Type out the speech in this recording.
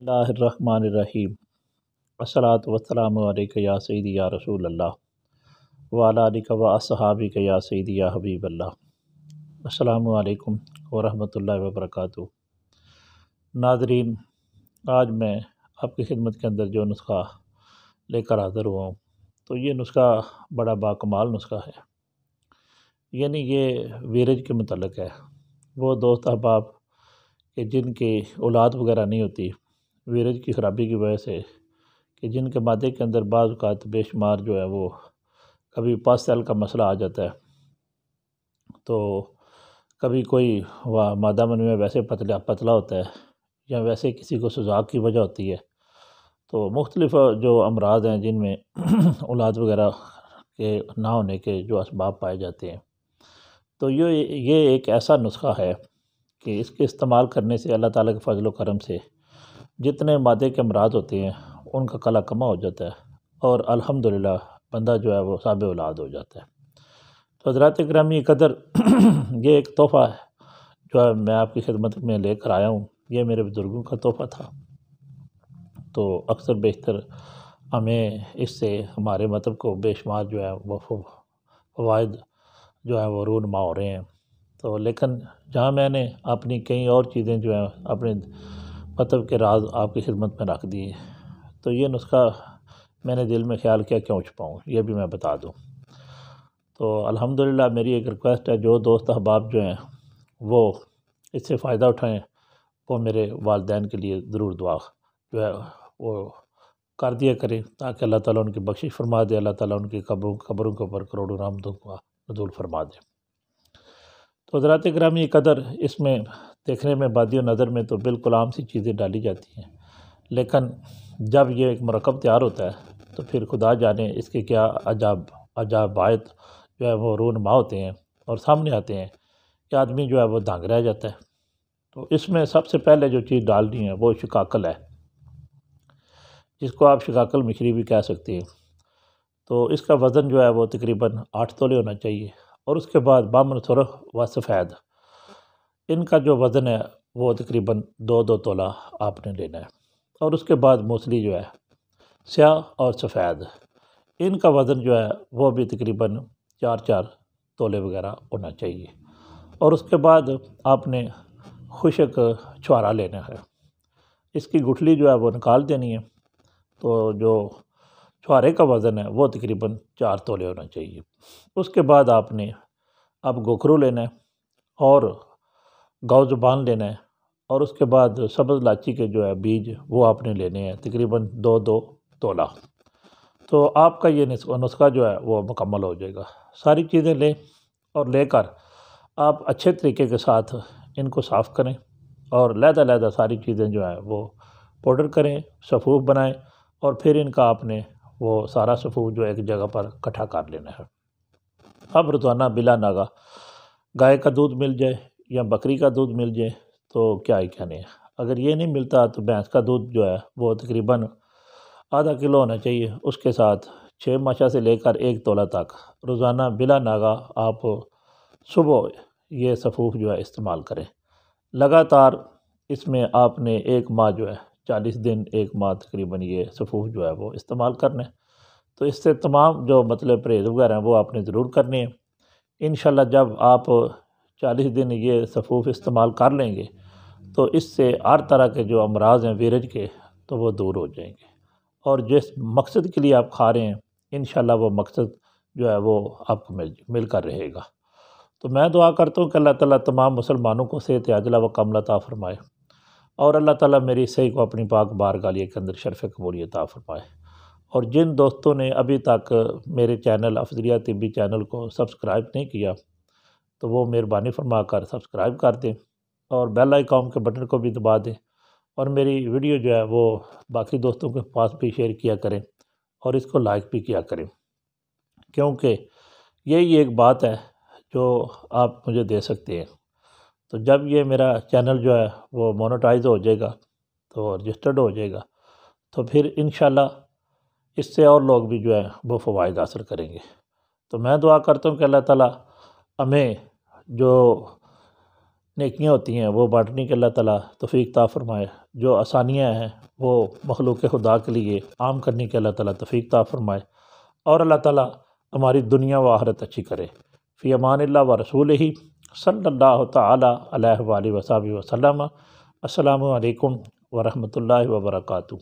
اللہ الرحمن الرحیم۔ الصلاۃ والسلام علیک یا سیدی یا رسول اللہ وعلی آلک و اصحابک یا سیدی یا حبیب اللہ۔ السلام علیکم ورحمۃ اللہ وبرکاتہ۔ ناظرین، آج میں آپ کی خدمت کے اندر جو نسخہ لے کر حاضر ہوا ہوں تو یہ نسخہ بڑا باکمال نسخہ ہے، یعنی یہ ویرج کے متعلق ہے۔ وہ دوست احباب کہ جن کی اولاد وغیرہ نہیں ہوتی ویرج کی خرابی کی وجہ سے، کہ جن کے مادے کے اندر بعض اوقات بے شمار جو ہے وہ کبھی پاس سیل کا مسئلہ آ جاتا ہے، تو کبھی کوئی مادہ منوی ویسے پتلا ہوتا ہے یا ویسے کسی کو سوزاک کی وجہ ہوتی ہے، تو مختلف جو امراض ہیں جن میں اولاد وغیرہ کے نہ ہونے کے جو اسباب پائے جاتے ہیں، تو یہ ایک ایسا نسخہ ہے کہ اس کے استعمال کرنے سے اللہ تعالیٰ کے فضل و کرم سے جتنے مادے کے امراض ہوتے ہیں ان کا کلا کما ہو جاتا ہے، اور الحمدللہ بندہ جو ہے وہ صاحب اولاد ہو جاتا ہے۔ تو حضرات گرامی قدر، یہ ایک تحفہ ہے جو ہے میں آپ کی خدمت میں لے کر آیا ہوں۔ یہ میرے بزرگوں کا تحفہ تھا، تو اکثر بیشتر ہمیں اس سے ہمارے مطلب کو بے شمار جو ہے وہ فوائد جو ہے وہ رونما ہو رہے ہیں۔ تو لیکن جہاں میں نے اپنی کئی اور چیزیں جو ہیں اپنے مطلب کے راز آپ کی خدمت میں رکھ دی، تو یہ نسخہ میں نے دل میں خیال کیا کیوں چھپاؤں، یہ بھی میں بتا دوں۔ تو الحمدللہ میری ایک ریکویسٹ ہے، جو دوست احباب جو ہیں وہ اس سے فائدہ اٹھائیں، وہ میرے والدین کے لیے ضرور دعا جو ہے وہ کر دیا کریں، تاکہ اللہ تعالیٰ ان کی بخشش فرما دے، اللہ تعالیٰ ان کی قبروں کے اوپر کروڑوں رحمتوں کا نزول فرما دے۔ تو حضرات گرامی قدر، اس میں دیکھنے میں بادی و نظر میں تو بالکل عام سی چیزیں ڈالی جاتی ہیں، لیکن جب یہ ایک مرکب تیار ہوتا ہے تو پھر خدا جانے اس کے کیا عجائبات جو ہے وہ رونما ہوتے ہیں اور سامنے آتے ہیں کہ آدمی جو ہے وہ دنگ رہ جاتا ہے۔ تو اس میں سب سے پہلے جو چیز ڈالنی ہے وہ شکاکل ہے، جس کو آپ شکاکل مشری بھی کہہ سکتے ہیں۔ تو اس کا وزن جو ہے وہ تقریباً 8 تولے ہونا چاہیے، اور اس کے بعد بامن سرخ و سفید، ان کا جو وزن ہے وہ تقریباً 2 تولہ آپ نے لینا ہے۔ اور اس کے بعد موصلی جو ہے سیاہ اور سفید، ان کا وزن جو ہے وہ بھی تقریباً 4 تولے وغیرہ ہونا چاہیے۔ اور اس کے بعد آپ نے خشک چھوارا لینا ہے، اس کی گٹھلی جو ہے وہ نکال دینی ہے۔ تو جو چھوارے کا وزن ہے وہ تقریباً 4 تولے ہونا چاہیے۔ اس کے بعد آپ نے اب گوکھرو لینا ہے اور گاؤ زبان لینا ہے، اور اس کے بعد سبز لاچی کے جو ہے بیج وہ آپ نے لینے ہیں تقریباً 2 تولہ۔ تو آپ کا یہ نسخہ جو ہے وہ مکمل ہو جائے گا۔ ساری چیزیں لیں اور لے کر آپ اچھے طریقے کے ساتھ ان کو صاف کریں، اور علیحدہ ساری چیزیں جو ہیں وہ پاؤڈر کریں، صفوف بنائیں، اور پھر ان کا آپ نے وہ سارا صفوف جو ایک جگہ پر اکٹھا کر لینا ہے۔ اب روزانہ بلا ناغہ گائے کا دودھ مل جائے یا بکری کا دودھ مل جائے تو کیا ہی کہنے ہیں، اگر یہ نہیں ملتا تو بھینس کا دودھ جو ہے وہ تقریباً ½ کلو ہونا چاہیے، اس کے ساتھ 6 ماشا سے لے کر 1 تولہ تک روزانہ بلا ناغہ آپ صبح یہ صفوف جو ہے استعمال کریں لگاتار۔ اس میں آپ نے 1 ماہ جو ہے 40 دن 1 ماہ تقریباً یہ صفوف جو ہے وہ استعمال کرنے، تو اس سے تمام جو مطلب پرہیز وغیرہ ہیں وہ آپ نے ضرور کرنے ہیں۔ انشاءاللہ جب آپ 40 دن یہ صفوف استعمال کر لیں گے تو اس سے ہر طرح کے جو امراض ہیں ویرج کے تو وہ دور ہو جائیں گے، اور جس مقصد کے لیے آپ کھا رہے ہیں انشاءاللہ وہ مقصد جو ہے وہ آپ کو مل کر رہے گا۔ تو میں دعا کرتا ہوں کہ اللہ تعالیٰ تمام مسلمانوں کو صحت عاجلہ و کاملہ عطا فرمائے، اور اللہ تعالیٰ میری صحیح کو اپنی پاک بارگاہ کے اندر شرف قبولیت عطا فرمائے۔ اور جن دوستوں نے ابھی تک میرے چینل افضلیہ طبی چینل کو سبسکرائب نہیں کیا تو وہ مہربانی فرما کر سبسکرائب کر دیں، اور بیل آئیکن کے بٹن کو بھی دبا دیں، اور میری ویڈیو جو ہے وہ باقی دوستوں کے پاس بھی شیئر کیا کریں، اور اس کو لائک بھی کیا کریں، کیونکہ یہی ایک بات ہے جو آپ مجھے دے سکتے ہیں۔ تو جب یہ میرا چینل جو ہے وہ مونیٹائز ہو جائے گا تو رجسٹرڈ ہو جائے گا، تو پھر انشاءاللہ اس سے اور لوگ بھی جو ہے وہ فوائد حاصل کریں گے۔ تو میں دعا کرتا ہوں کہ اللہ تعالیٰ ہمیں جو نیکیاں ہوتی ہیں وہ بانٹنے کے اللہ تعالیٰ توفیق عطا فرمائے، جو آسانیاں ہیں وہ مخلوق خدا کے لیے عام کرنے کے اللہ تعالیٰ توفیق عطا فرمائے، اور اللہ تعالیٰ ہماری دنیا و آخرت اچھی کرے۔ فی امان اللہ و رسولہ صلی اللہ تعالیٰ علیہ وآلہ وصحبہ وسلم۔ السلام علیکم ورحمۃ اللہ وبرکاتہ۔